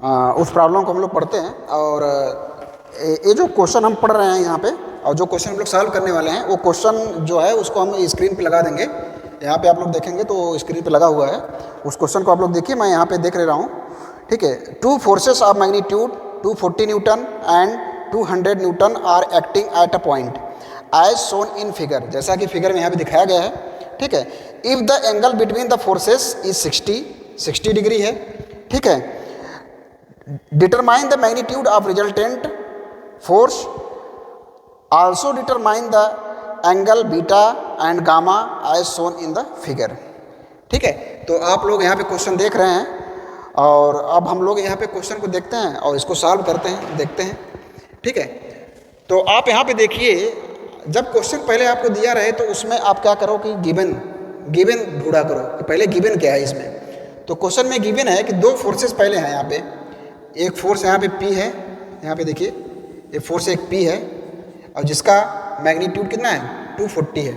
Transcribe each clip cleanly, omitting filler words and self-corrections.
उस प्रॉब्लम को हम लोग पढ़ते हैं। और ये जो क्वेश्चन हम पढ़ रहे हैं यहाँ पे और जो क्वेश्चन हम लोग सॉल्व करने वाले हैं वो क्वेश्चन जो है उसको हम स्क्रीन पे लगा देंगे। यहाँ पे आप लोग देखेंगे तो स्क्रीन पे लगा हुआ है, उस क्वेश्चन को आप लोग देखिए, मैं यहाँ पे देख रहा हूँ। ठीक है, 2 forces of magnitude 240 newton and 200 newton are acting at a point as shown in figure, जैसा कि फिगर में यहाँ पे दिखाया गया है। ठीक है, if the angle between the forces is 60 degree है। ठीक है, determine the magnitude of resultant force, also determine the angle beta and gamma as shown in the figure. ठीक है, तो आप लोग यहाँ पे क्वेश्चन देख रहे हैं और अब हम लोग यहाँ पे क्वेश्चन को देखते हैं और इसको सॉल्व करते हैं, देखते हैं। ठीक है, तो आप यहाँ पे देखिए, जब क्वेश्चन पहले आपको दिया रहे तो उसमें आप क्या करो कि गिवन ढूंढा करो कि पहले गिवन क्या है इसमें। तो क्वेश्चन में गिवन है कि 2 फोर्सेस पहले हैं यहाँ पे, एक फोर्स यहाँ पे P है, यहाँ पे देखिए ये फोर्स एक P है और जिसका मैग्नीट्यूड कितना है 240 है।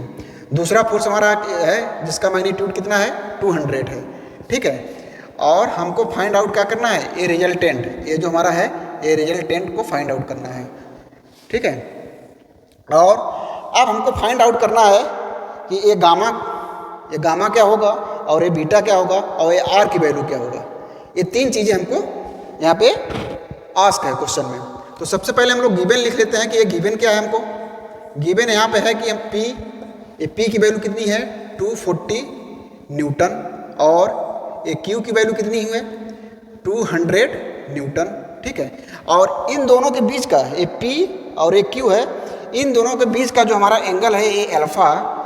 दूसरा फोर्स हमारा है जिसका मैग्नीट्यूड कितना है 200 है। ठीक है, और हमको फाइंड आउट क्या करना है, ये रिजल्टेंट, ये जो हमारा है ये रिजल्टेंट को फाइंड आउट करना है। ठीक है, और अब हमको फाइंड आउट करना है कि ये गामा क्या होगा और ये बीटा क्या होगा और ये आर की वैल्यू क्या होगा। ये 3 चीज़ें हमको यहाँ पे आस्क है क्वेश्चन में। तो सबसे पहले हम लोग गिवन लिख लेते हैं कि ये गिवन क्या है। हमको गिवन यहाँ पे है कि हम P की वैल्यू कितनी है 240 न्यूटन और ये Q की वैल्यू कितनी है 200 न्यूटन। ठीक है, और इन दोनों के बीच का ये P और ये Q है, इन दोनों के बीच का जो हमारा एंगल है ये अल्फ़ा,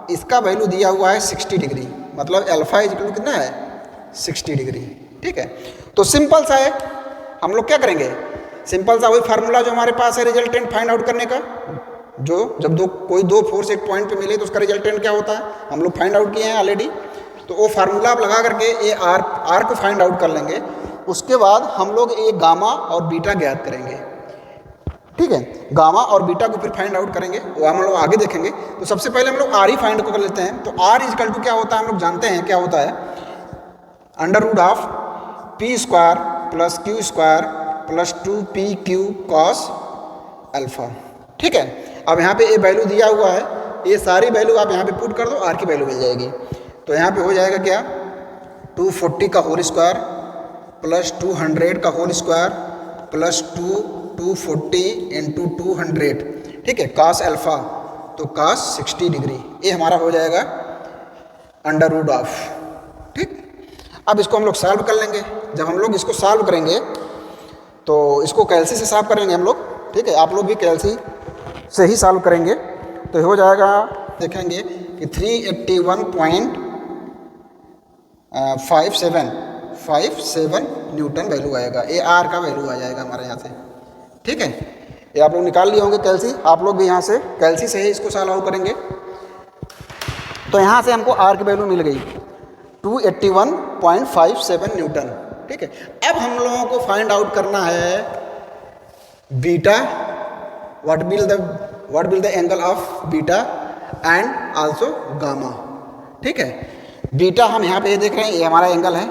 इसका वैल्यू दिया हुआ है 60 डिग्री, मतलब अल्फ़ा इक्वल कितना है 60 डिग्री। ठीक है, तो सिंपल सा है, हम लोग क्या करेंगे, सिंपल सा वही फार्मूला जो हमारे पास है रिजल्टेंट फाइंड आउट करने का, जो जब कोई दो फोर्स एक पॉइंट पे मिले तो उसका रिजल्टेंट क्या होता है हम लोग फाइंड आउट किए हैं ऑलरेडी। तो वो फार्मूला आप लगा करके ये आर को फाइंड आउट कर लेंगे। उसके बाद हम लोग ये गामा और बीटा ज्ञात करेंगे। ठीक है, गामा और बीटा को फिर फाइंड आउट करेंगे, वो हम लोग आगे देखेंगे। तो सबसे पहले हम लोग आर ही फाइंड कर लेते हैं। तो आर इज इक्वल टू क्या होता है हम लोग जानते हैं क्या होता है, √of P square plus Q square plus 2PQ cos alpha. ठीक है, अब यहाँ पे ये वैल्यू दिया हुआ है, ये सारी वैल्यू आप यहाँ पे पुट कर दो, आर की वैल्यू मिल जाएगी। तो यहाँ पे हो जाएगा क्या 240 का होल स्क्वायर प्लस 200 का होल स्क्वायर प्लस 240 इंटू 200। ठीक है, कॉस अल्फा, तो कॉस 60 डिग्री, ये हमारा हो जाएगा √ऑफ। ठीक, अब इसको हम लोग सॉल्व कर लेंगे। जब हम लोग इसको सॉल्व करेंगे तो इसको कैलसी से सॉल्व करेंगे हम लोग। ठीक है, आप लोग भी कैलसी से ही सॉल्व करेंगे। तो हो जाएगा, देखेंगे कि 381.57 न्यूटन वैल्यू आएगा, ए आर का वैल्यू आ जाएगा हमारे यहाँ से। ठीक है, ये आप लोग निकाल लिए होंगे कैलसी, आप लोग भी यहाँ से कैलसी से ही इसको सॉल्व आउट करेंगे। तो यहाँ से हमको आर की वैल्यू मिल गई 281.57 न्यूटन। ठीक है, अब हम लोगों को फाइंड आउट करना है beta, what will the angle of beta and also gamma. ठीक है, बीटा हम यहाँ पे देख रहे हैं, ये हमारा एंगल है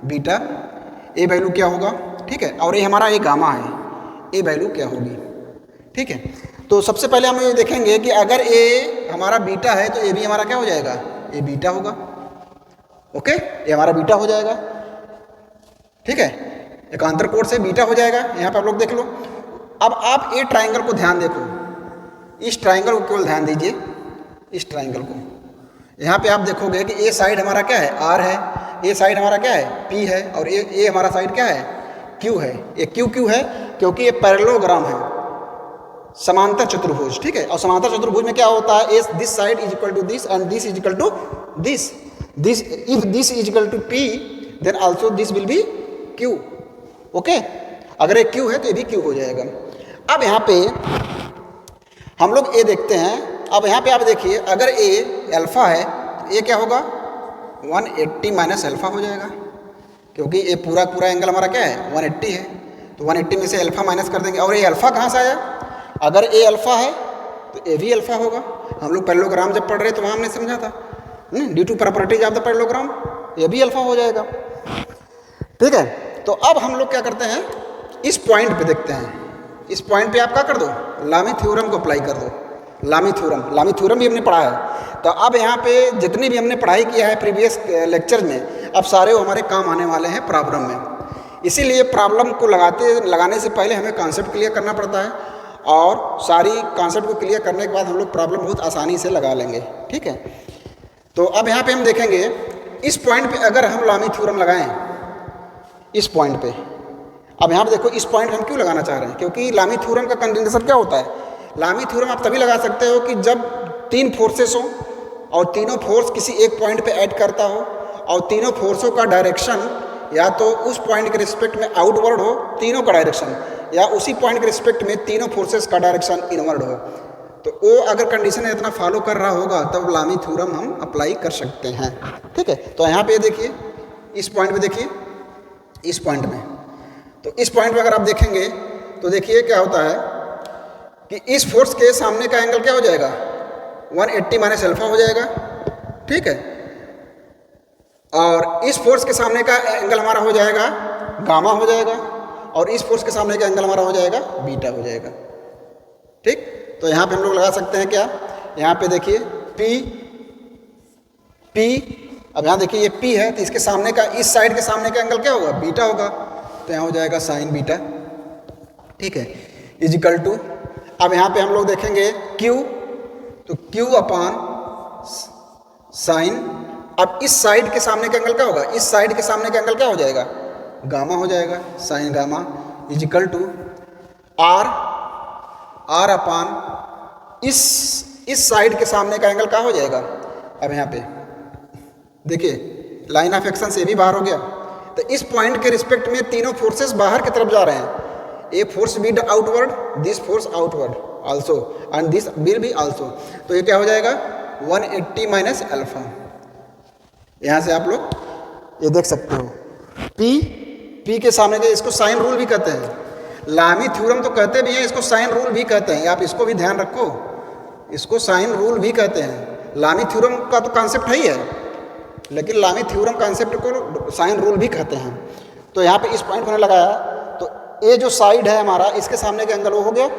बीटा, ए वैल्यू क्या होगा। ठीक है, और ये हमारा ये गामा है, ए वैल्यू क्या होगी। ठीक है, तो सबसे पहले हम ये देखेंगे कि अगर ए हमारा बीटा है तो ए भी हमारा क्या हो जाएगा, ए बीटा होगा। ओके, ये हमारा बीटा हो जाएगा। ठीक है, एकांतर कोण से बीटा हो जाएगा, यहाँ पर आप लोग देख लो। अब आप ये ट्राइंगल को ध्यान देखो, इस ट्राइंगल को केवल ध्यान दीजिए, इस ट्राइंगल को। यहाँ पे आप देखोगे कि ये साइड हमारा क्या है आर है, ये साइड हमारा क्या है पी है, और ये हमारा साइड क्या है क्यू है। ये क्यू है क्योंकि ये पैरेललोग्राम है, समांतर चतुर्भुज। ठीक है, और समांतर चतुर्भुज में क्या होता है, this side is equal to this and this is equal to this. If this is equal to P then also this will be Q. Okay, अगर ये क्यू है तो ये भी क्यू हो जाएगा। अब यहाँ पे हम लोग ए देखते हैं। अब यहाँ पे आप देखिए, अगर ए अल्फा है तो ये क्या होगा 180 माइनस अल्फा हो जाएगा, क्योंकि ये पूरा एंगल हमारा क्या है 180 है। तो 180 में से अल्फा माइनस कर देंगे, और ये अल्फा कहाँ से आया, अगर ए अल्फा है तो ए भी अल्फा होगा। हम लोग पैरेललोग्राम जब पढ़ रहे तो वहाँ हमने समझा था due to properties of the parallelogram, ये भी अल्फा हो जाएगा। ठीक है, तो अब हम लोग क्या करते हैं, इस पॉइंट पे देखते हैं। इस पॉइंट पे आप क्या कर दो, लामी थ्योरम को अप्लाई कर दो। लामी थ्योरम भी हमने पढ़ा है। तो अब यहाँ पे जितनी भी हमने पढ़ाई किया है प्रीवियस लेक्चर में, अब सारे वो हमारे काम आने वाले हैं प्रॉब्लम में। इसीलिए प्रॉब्लम को लगाने से पहले हमें कॉन्सेप्ट क्लियर करना पड़ता है, और सारी कॉन्सेप्ट को क्लियर करने के बाद हम लोग प्रॉब्लम बहुत आसानी से लगा लेंगे। ठीक है, तो अब यहाँ पे हम देखेंगे इस पॉइंट पे अगर हम लामी थ्योरम लगाएं, इस पॉइंट पे, अब यहाँ पे देखो इस पॉइंट हम क्यों लगाना चाह रहे हैं, क्योंकि लामी थ्योरम का कंडीशन क्या होता है। लामी थ्योरम आप तभी लगा सकते हो कि जब तीन फोर्सेस हो और तीनों फोर्स किसी एक पॉइंट पे ऐड करता हो, और तीनों फोर्सों का डायरेक्शन या तो उस पॉइंट के रिस्पेक्ट में आउटवर्ड हो तीनों का डायरेक्शन, या उसी पॉइंट के रिस्पेक्ट में तीनों फोर्सेस का डायरेक्शन इनवर्ड हो। तो वो अगर कंडीशन इतना फॉलो कर रहा होगा तब लामी थ्योरम हम अप्लाई कर सकते हैं। ठीक है, तो यहाँ पे देखिए, इस पॉइंट पे देखिए, इस पॉइंट में, तो इस पॉइंट पे अगर आप देखेंगे तो देखिए क्या होता है कि इस फोर्स के सामने का एंगल क्या हो जाएगा, 180 माइनस अल्फा हो जाएगा। ठीक है, और इस फोर्स के सामने का एंगल हमारा हो जाएगा गामा हो जाएगा, और इस फोर्स के सामने का एंगल हमारा हो जाएगा बीटा हो जाएगा। ठीक, तो यहाँ पे हम लोग लगा सकते हैं क्या, यहाँ पे देखिए P, अब यहाँ देखिए ये P है, तो इसके सामने का, इस साइड के सामने का एंगल क्या होगा, बीटा होगा, तो यहाँ हो जाएगा साइन बीटा। ठीक है, इजिकल टू, अब यहाँ पे हम लोग देखेंगे Q, तो Q अपान साइन, अब इस साइड के सामने का एंगल क्या होगा, इस साइड के सामने का एंगल क्या हो जाएगा, गामा हो जाएगा, sine gamma, equal to R upon इस साइड के सामने का एंगल क्या हो जाएगा। अब यहाँ पे देखिए लाइन ऑफ एक्शन से भी बाहर हो गया, तो इस पॉइंट के रिस्पेक्ट में तीनों फोर्सेस बाहर की तरफ जा रहे हैं। A force will outward, this force outward also, and this will be also, तो ये क्या हो जाएगा 180 माइनस अल्फा। यहाँ से आप लोग ये देख सकते हो P के सामने के, इसको साइन रूल भी कहते हैं, लामी थ्योरम तो कहते भी हैं, इसको साइन रूल भी कहते हैं, आप इसको भी ध्यान रखो, इसको साइन रूल भी कहते हैं। लामी थ्योरम का तो कॉन्सेप्ट है ही है, लेकिन लामी थ्योरम कॉन्सेप्ट को साइन रूल भी कहते हैं। तो यहाँ पे इस पॉइंट को लगाया, तो ये जो साइड है हमारा, इसके सामने का एंगल वो हो गया,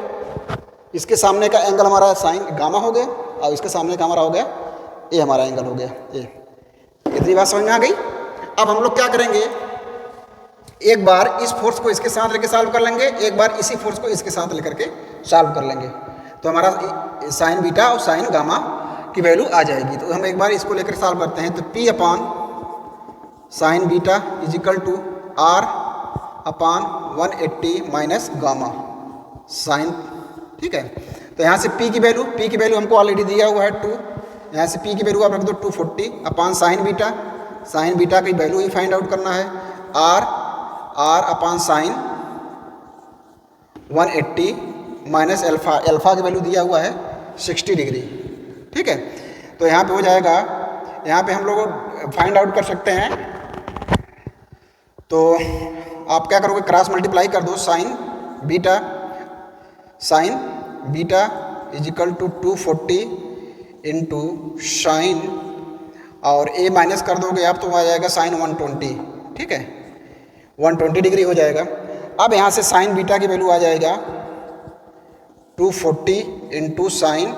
इसके सामने का एंगल हमारा साइन गामा हो गया, और इसके सामने का हमारा हो गया ये हमारा एंगल हो गया ये। इतनी बात समझ में आ गई। अब हम लोग क्या करेंगे, एक बार इस फोर्स को इसके साथ लेकर सॉल्व कर लेंगे, एक बार इसी फोर्स को इसके साथ लेकर के सॉल्व कर लेंगे, तो हमारा साइन बीटा और साइन गामा की वैल्यू आ जाएगी। तो हम एक बार इसको लेकर सॉल्व करते हैं, तो P upon sine beta equal to R upon 180 minus gamma sine. ठीक है, तो यहाँ से P की वैल्यू हमको ऑलरेडी दिया हुआ है 2, यहाँ से P की वैल्यू आप रख दो 240 अपान साइन बीटा की वैल्यू ही फाइंड आउट करना है, R upon sine 180 minus alpha की वैल्यू दिया हुआ है 60 डिग्री। ठीक है, तो यहाँ पे हो जाएगा, यहाँ पे हम लोग फाइंड आउट कर सकते हैं, तो आप क्या करोगे, क्रॉस मल्टीप्लाई कर दो, sine beta equal to 240 into sine, और ए माइनस कर दोगे आप तो आ जाएगा साइन 120। ठीक है, 120 डिग्री हो जाएगा। अब यहाँ से साइन बीटा की वैल्यू आ जाएगा 240 into sine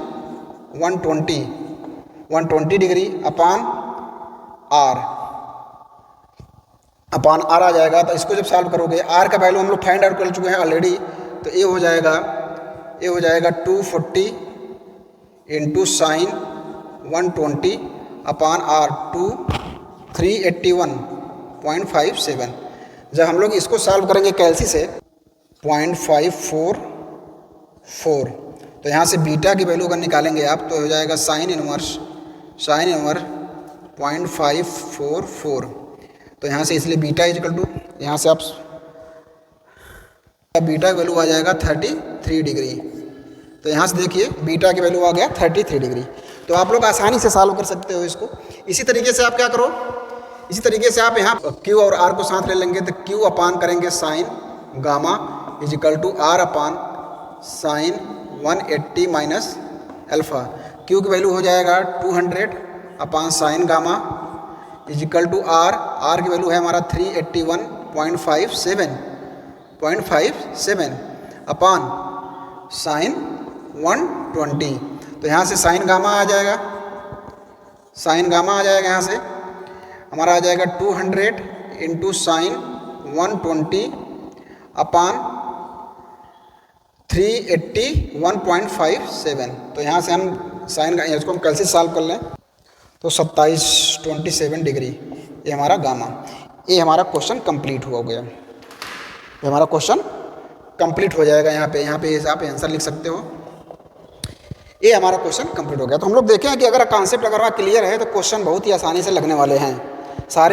120 degree upon R आ जाएगा। तो इसको जब सॉल्व करोगे, आर का वैल्यू हम लोग फाइंड आउट कर चुके हैं ऑलरेडी, तो ये हो जाएगा 240 इंटू साइन 120 अपान आर 381.57। जब हम लोग इसको सॉल्व करेंगे कैलसी से 0.544, तो यहाँ से बीटा की वैल्यू अगर निकालेंगे आप तो हो जाएगा साइन इनवर्स 0.544। तो यहाँ से इसलिए बीटा इजिकल टू, यहाँ से आप बीटा की वैल्यू आ जाएगा 33 डिग्री। तो यहाँ से देखिए बीटा की वैल्यू आ गया 33 डिग्री। तो आप लोग आसानी से सॉल्व कर सकते हो इसको। इसी तरीके से आप क्या करो, इसी तरीके से आप यहाँ Q और R को साथ ले लेंगे, तो Q अपान करेंगे sine gamma equal to R upon sine 180 minus alpha. Q की वैल्यू हो जाएगा 200 upon sine gamma equal to R की वैल्यू है हमारा 381 0.57 अपॉन साइन 120। तो यहाँ से साइन गामा आ जाएगा, साइन गामा आ जाएगा, यहाँ से हमारा आ जाएगा 200 इंटू साइन 120 अपॉन 381.57। तो यहाँ से हम साइन, इसको हम कल से सॉल्व कर लें तो 27 डिग्री ये हमारा गामा। ये हमारा क्वेश्चन कंप्लीट हो गया, ये हमारा क्वेश्चन कंप्लीट हो जाएगा। यहाँ पे आप आंसर लिख सकते हो। ये हमारा क्वेश्चन कंप्लीट हो गया। तो हम लोग देखें कि अगर कॉन्सेप्ट अगर क्लियर है तो क्वेश्चन बहुत ही आसानी से लगने वाले हैं सारे।